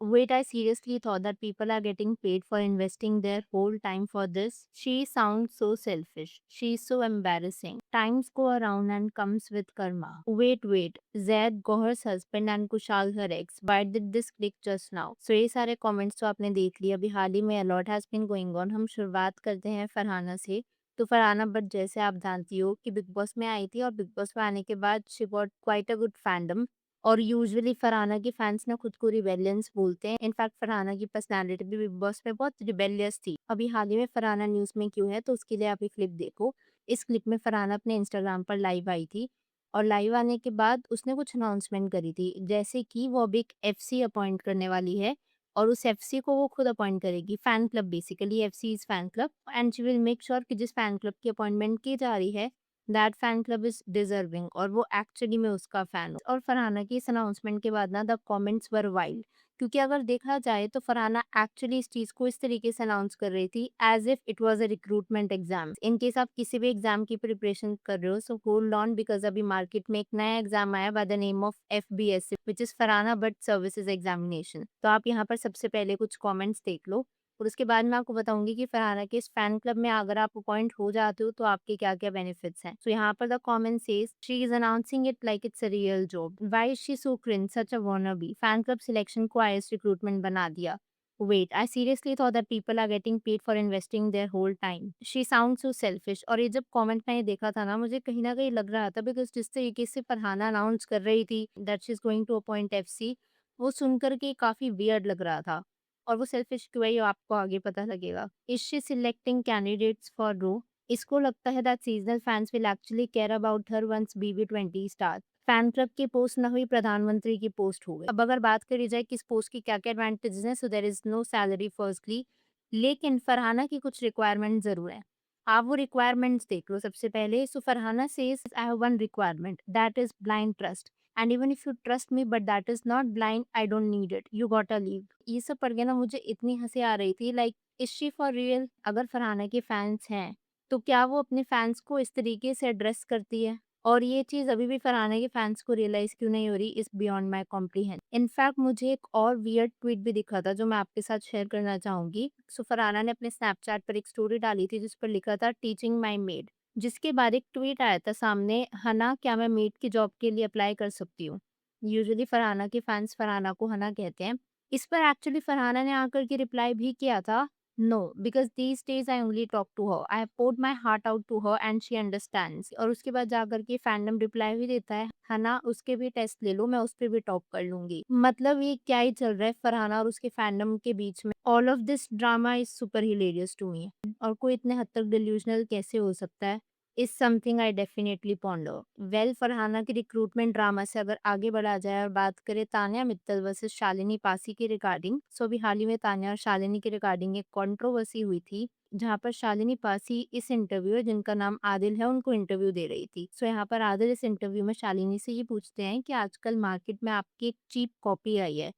Wait, I seriously thought that people are getting paid for investing their whole time for this. She sounds so selfish. She's so embarrassing. Times go around and comes with karma. Wait. Zaid Gohar's husband and Kushal her ex. Why did this click just now? So ये सारे comments तो आपने देख लिया. अभी हाल ही में a lot has been going on. हम शुरुआत करते हैं फरहाना से. तो फरहाना बट जैसे आप जानती हो कि बिग बॉस में आई थी और बिग बॉस में आने के बाद she got quite a good fandom और यूजुअली फरहाना के फैंस ना खुद को रिबेलियंस बोलते हैं। इनफैक्ट फरहाना की पर्सनालिटी भी बिग बॉस में बहुत रिबेलियस थी। अभी हाल ही में फरहाना न्यूज़ में क्यों है तो उसके लिए आप ये क्लिप देखो। इस क्लिप में फरहाना अपने इंस्टाग्राम पर लाइव आई थी और लाइव आने के बाद उसने कुछ अनाउंसमेंट करी थी जैसे कि वो अभी एक एफसी अपॉइंट करने वाली है और उस एफसी को वो खुद अपॉइंट करेगी। Fan club basically FC is fan club and she will make sure कि जिस फैन क्लब की अपॉइंटमेंट की जा रही है that fan club is deserving और वो एक्चुअली में उसका फैन हो। और फरहाना की इस अनाउंसमेंट के बाद ना द कमेंट्स वर वाइल्ड क्योंकि अगर देखा जाए तो फरहाना एक्चुअली इस चीज को इस तरीके से अनाउंस कर रही थी as if it was a recruitment exam. In case आप किसी भी एग्जाम की प्रिपरेशन कर रहे हो सो होल्ड ऑन बिकॉज अभी मार्केट में एक नया एग्जाम आया by the name of FBSC which is Farhana but services examination. तो आप यहाँ पर सबसे पहले कुछ कॉमेंट्स देख लो और उसके बाद मैं आपको बताऊंगी कि फरहाना के इस फैन क्लब में अगर आप अपॉइंट हो जाते हो तो आपके क्या-क्या बेनिफिट्स हैं। सो यहाँ पर the comment says she is announcing it like it's a real job. Why is she so cringe such a wannabe? Fan club selection को आईएएस रिक्रूटमेंट बना दिया। Wait, I seriously thought that people are getting paid for investing their whole time. She sounds so selfish. और ये जब comment मैंने देखा था ना मुझे कहीं न कहीं लग रहा था बिकॉज़ जिस तरीके से फरहाना अनाउंस कर रही थी that she is going to appoint FC वो सुनकर के काफ़ी वियर्ड लग रहा था। और वो सेल्फिश क्यों है ये आपको आगे पता लगेगा। Is she selecting candidates for row? इसको लगता है that seasonal fans will actually care about her once BB20 start. Fan club की पोस्ट ना हुई प्रधानमंत्री की पोस्ट हो गई। अब अगर बात करी जाए कि इस पोस्ट की क्या-क्या एडवांटेजेस हैं so there is no salary firstly लेकिन फरहाना की कुछ रिक्वायरमेंट ज़रूर है। आप वो रिक्वायरमेंट्स देख लो सबसे पहले। So Farhana says I have one requirement that is blind trust and even if you trust me but that is not blind I don't need it you got a leave. ये सब पढ़ के ना मुझे इतनी हंसी आ रही थी like is she for real? अगर फरहाना के फैंस हैं तो क्या वो अपने फैंस को इस तरीके से एड्रेस करती है? और ये चीज अभी भी फरहाना के फैंस को रियलाइज क्यों नहीं हो रही is beyond my comprehend. In fact मुझे एक और वियर्ड ट्वीट भी दिखा था जो मैं आपके साथ शेयर करना चाहूंगी। सो फरहाना ने अपने स्नैपचैट पर एक स्टोरी डाली थी जिस पर लिखा था टीचिंग माई मेड जिसके बाद एक ट्वीट आया था सामने, हना क्या मैं मेड की जॉब के लिए अप्लाई कर सकती हूँ? यूजुअली फरहाना के फैंस फरहाना को हना कहते हैं। इस पर एक्चुअली फरहाना ने आकर के रिप्लाई भी किया था, no because these days I only talk to her, I have poured my heart out to her and she understands. और उसके बाद जाकर के फैंडम रिप्लाई भी देता है ना उसके भी टेस्ट ले लो मैं उस पर भी टॉप कर लूंगी। मतलब ये क्या ही चल रहा है फरहाना और उसके फैंडम के बीच में। All of this drama is super hilarious to me. और कोई इतने हद तक डिल्यूजनल कैसे हो सकता है is something I definitely ponder. Well Farhana की रिक्रूटमेंट ड्रामा से अगर आगे बढ़ा जाए और बात करें तान्या मित्तल वर्सेस शालिनी पासी की रिगार्डिंग, सो अभी हाल ही में तान्या और शालिनी की रिगार्डिंग एक कंट्रोवर्सी हुई थी जहां पर शालिनी पासी इस इंटरव्यूअर जिनका नाम आदिल है उनको इंटरव्यू दे रही थी। सो यहाँ पर आदिल इस इंटरव्यू में शालिनी से ये पूछते हैं कि आजकल मार्केट में आपकी एक चीप कॉपी आई है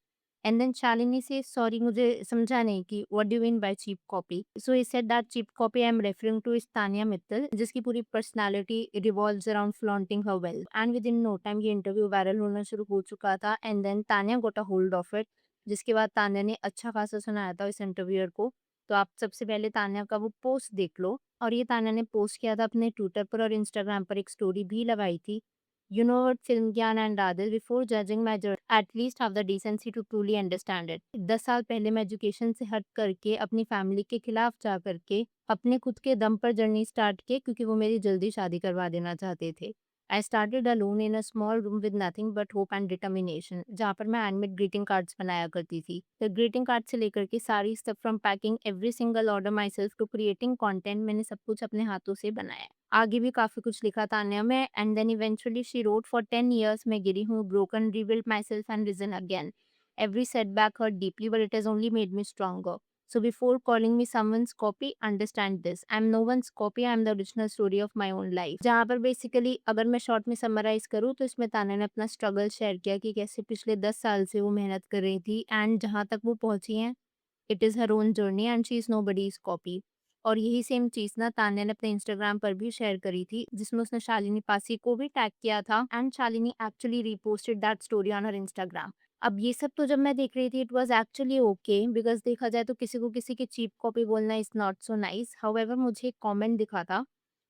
एंड देन शालिनी से सॉरी मुझे समझा नहीं कि what do you mean by cheap copy. So he said that cheap copy I am referring to is Tania Mittal जिसकी पूरी personality revolves around flaunting her wealth and within no time ये interview viral होना शुरू हो चुका था and then Tania got a hold of it जिसके बाद तानिया ने अच्छा खासा सुनाया था इस इंटरव्यूअर को। तो आप सबसे पहले तानिया का वो पोस्ट देख लो और ये तानिया ने पोस्ट किया था अपने ट्विटर पर और इंस्टाग्राम पर एक स्टोरी भी लगाई थी। You know what, Filmgyan and Adil, before judging my journey, at least have the decency to truly understand it. 10 साल पहले मैं एजुकेशन से हट करके अपनी फैमिली के खिलाफ जा करके अपने खुद के दम पर जर्नी स्टार्ट की क्योंकि वो मेरी जल्दी शादी करवा देना चाहते थे। I started alone in a small room with nothing but hope and determination जहाँ पर मैं हैंडमेड ग्रीटिंग कार्ड्स बनाया करती थी। तो ग्रीटिंग कार्ड से लेकर के सारी step from packing every single order myself to creating content मैंने सब कुछ अपने हाथों से बनाया। आगे भी काफ़ी कुछ लिखा तान्या में and then eventually she wrote for 10 years मैं गिरी हूँ broken rebuild myself and risen again every setback hurt deeply but it has only made me stronger so before calling me someone's copy understand this I am no one's copy I am the original story of my own life. जहाँ पर basically अगर मैं short में summarise करूँ तो इसमें तान्या ने अपना स्ट्रगल शेयर किया कि कैसे पिछले 10 साल से वो मेहनत कर रही थी एंड जहाँ तक वो पहुंची हैं it is her own journey and she is nobody's copy. और यही सेम चीज़ ना तान्या ने अपने इंस्टाग्राम पर भी शेयर करी थी जिसमें उसने शालिनी पासी को भी टैग किया था and Shalini actually reposted that story on her Instagram. अब ये सब तो जब मैं देख रही थी it was actually okay because देखा जाए तो किसी को किसी की चीप कॉपी बोलना is not so nice. However मुझे एक कमेंट दिखा था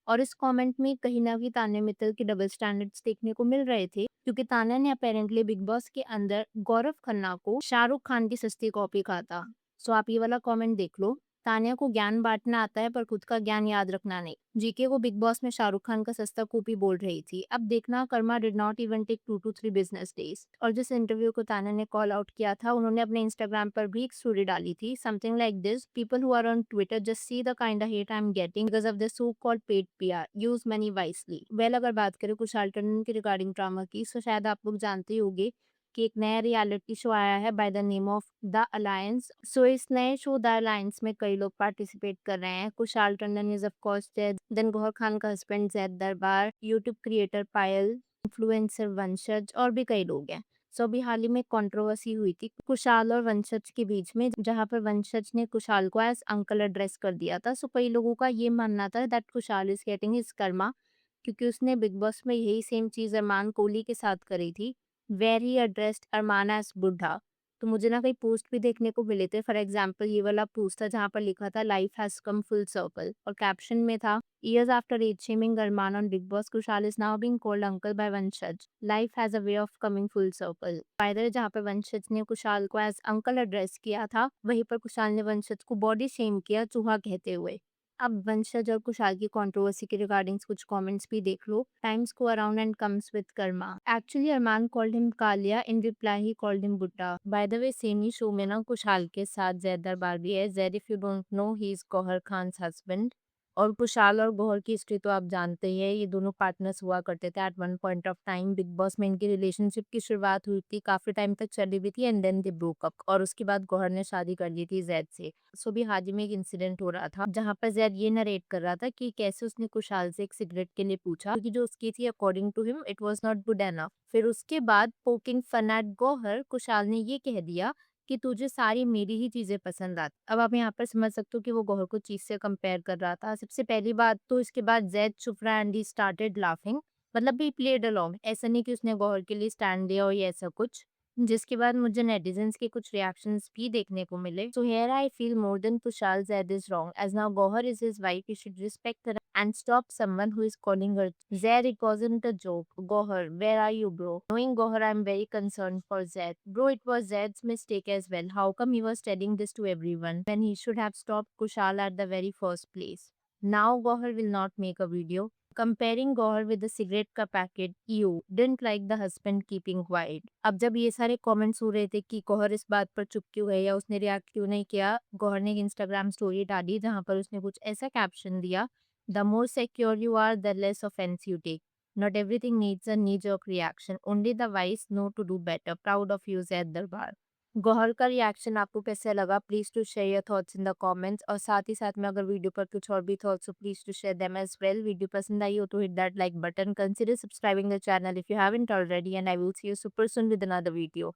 और इस कमेंट में कहीं न कहीं तान्या मित्तल के डबल स्टैंडर्ड्स देखने को मिल रहे थे क्योंकि तान्या ने अपैरेंटली बिग बॉस के अंदर गौरव खन्ना को शाहरुख खान की सस्ती कॉपी कहा था। सो आप ये वाला कमेंट देख लो। तान्या को ज्ञान बाँटना आता है पर खुद का ज्ञान याद रखना नहीं। जीके को बिग बॉस में शाहरुख खान का सस्ता कॉपी बोल रही थी। अब देखना karma did not even take 2 to 3 business days और जिस इंटरव्यू को तान्या ने कॉल आउट किया था, उन्होंने अपने इंस्टाग्राम पर भी एक स्टोरी डाली थी, something like this, people who are on Twitter just see the kind of hate I am getting because of the so called paid PR, use money wisely. Well अगर बात करें कुशाल टंडन के रिगार्डिंग ड्रामा की, सो शायद आप लोग जानते ही होंगे कि एक नया रियलिटी शो आया है by the name of the alliance. So इस नए शो द अलायंस में कई लोग पार्टिसिपेट कर रहे हैं। Kushal Tandon is of course dead, then Gauahar Khan का हस्बैंड जैद दरबार, यूट्यूब क्रिएटर पायल, इन्फ्लुएंसर वंशज और भी कई लोग हैं। सो अभी हाल ही में कंट्रोवर्सी हुई थी कुशाल और वंशज के बीच में, जहां पर वंशज ने कुशाल को एज अंकल एड्रेस कर दिया था। सो कई लोगों का ये मानना था that Kushal is getting his karma क्योंकि उसने बिग बॉस में यही सेम चीज़ अरमान कोहली के साथ करी थी, where he addressed Armaan as बुड्ढा। तो मुझे ना कई पोस्ट भी देखने को मिले थे, फॉर एग्ज़ाम्पल ये वाला पोस्ट था जहाँ पर लिखा था life has come full circle और कैप्शन में था years after age shaming Arman on Bigg Boss Kushal is now being called uncle by Vanshaj, life has a way of coming full circle. By the way जहाँ पे वंशज ने कुशाल को एज़ अंकल एड्रेस किया था, वहीं पर कुशाल ने वंशज को बॉडी शेम किया चूहा कहते हुए। अब वंशज और कुशाल की कंट्रोवर्सी के रिगार्डिंग्स कुछ कमेंट्स भी देख लो। Times go around and comes with karma, actually Arman called him Kaliya, in reply he called him बुड्ढा। बाय द वे सेम ही शो में ना कुशाल के साथ जैद दरबार भी है। Zaid, if you don't know, he is Gauahar Khan's husband. और कुशाल और गौहर की हिस्ट्री तो आप जानते ही है, ये दोनों पार्टनर्स हुआ करते थे at one point of time. Big boss में इनकी रिलेशनशिप की शुरुआत हुई थी, काफी टाइम तक चली हुई थी and then they broke up और उसके बाद गौहर ने शादी कर ली थी जैद से। सो भी हाल ही में एक इंसिडेंट हो रहा था जहाँ पर जैद ये नरेट कर रहा था कि कैसे उसने कुशाल से एक सिगरेट के लिए पूछा क्योंकि जो उसकी थी according to him it was not good enough. फिर उसके बाद poking fun at Gauahar, Kushal ने ये कह दिया कि तुझे सारी मेरी ही चीजें पसंद आती। अब आप यहाँ पर समझ सकते हो कि वो गौहर को चीज से कंपेयर कर रहा था। सबसे पहली बात तो इसके बाद जैद चुप रहा एंड ही स्टार्टेड लाफिंग, मतलब भी प्लेड अलोंग, ऐसा नहीं कि उसने गौहर के लिए स्टैंड लिया और ये ऐसा कुछ। जिसके बाद मुझे नेटिजन्स के कुछ रिएक्शंस भी देखने को मिले। So here I feel more than Kushal Zaid is wrong as now Gohar is his wife, he should respect her and stop someone who is calling her Zaid. It wasn't a joke. Gohar, where are you, bro? Knowing Gohar, I'm very concerned for Zaid. Bro, it was Zaid's mistake as well. How come he was telling this to everyone when he should have stopped Kushal at the very first place? Now Gohar will not make a video comparing Gauahar with the cigarette का packet, you didn't like the husband keeping quiet। अब जब ये सारे comments हो रहे थे कि गौहर इस बात पर चुप क्यों है या उसने रिएक्ट क्यों नहीं किया, गौहर ने एक इंस्टाग्राम स्टोरी डाली जहां पर उसने कुछ ऐसा कैप्शन दिया, the more secure you are the less offense you take, not everything needs a knee jerk reaction, only the wise know to do better, proud of you Zaid Darbar. Gauahar का रिएक्शन आपको कैसा लगा? Please to share your thoughts in the comments और साथ ही साथ में अगर video पर कुछ और भी थॉट्स हो please to share them as well. Video पसंद आई हो तो hit that like button, consider subscribing the channel if you haven't already and I will see you super soon with another video.